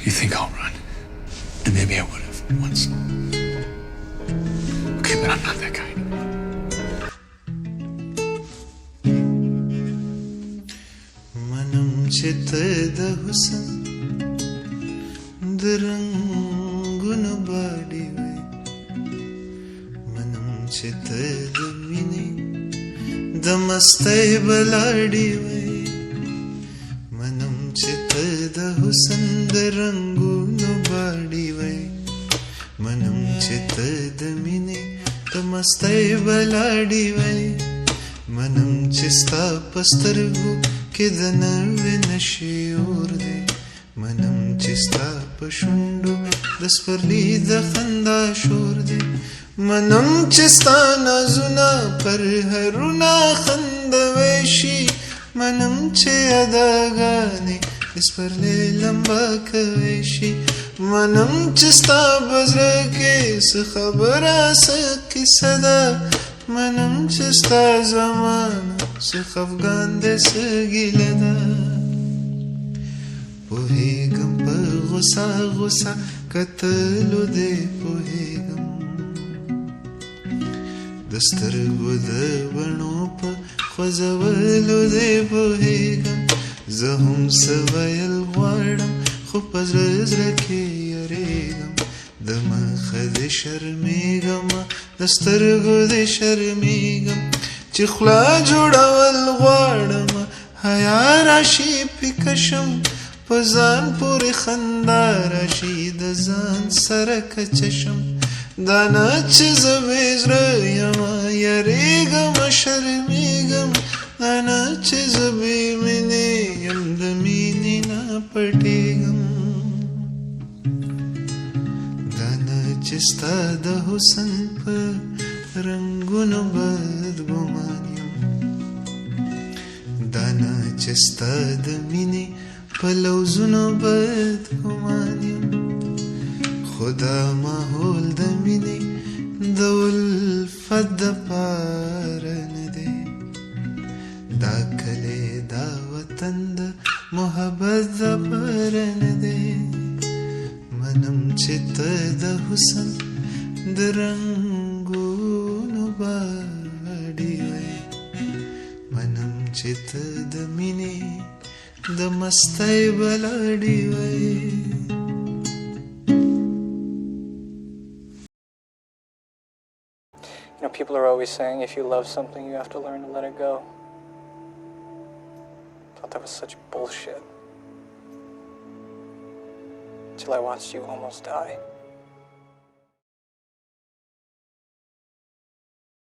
You think I'll run? And maybe I would have once. Okay, but I'm not that guy anymore. Manam chittada husan drangunu badiwe manam chittada mini damastai baladiwe manam chittada husan drangunu badiwe manam chittada mini damastai baladiwe manam chista pastargu كذا نشي وردي منم چستا پشندو دس پر لیده خندا شوردي منم چستا نازونا پر هرونا خندا ویشی منم چه اداگانی دس پر لیلمبا کویشی منم چستا بزرگی سخبرا سکی صدا منم چستا زمانا سخفغان دس گیلدا پوهیگم پا غصا غصا کتلو دے پوهیگم دسترگو دا بنو پا خوزولو دے پوهیگم زهم سویل غوارم خو پزرزرکی یریگم دمخ دی شرمیگم دسترگو دی شرمیگم چې خلا جوړول غواړم حیا راشي پکشم په ځان پورې خندا راشي د ځان سره کچشم دا نه چې زه بې زړه یم یریږم شرمیږم دا نه چې زه بې مینې یم د مینې نه پټېږم دا نه چې ستا د حسن په رنگونو بدګمان یم دا نه چې ستا د مینې په لوظونو بدګمان یم خو دا ماحول د مینې د الفت دپاره نه دی دا کلی دا وطن د محبت دپاره نه دی منم چې ته د حسن د رنګونو باډي وای منم چې ته د مینې د مستۍ بلاډي وای You know, people are always saying if you love something, you have to learn to let it go. I thought that was such bullshit. Till I watched you almost die.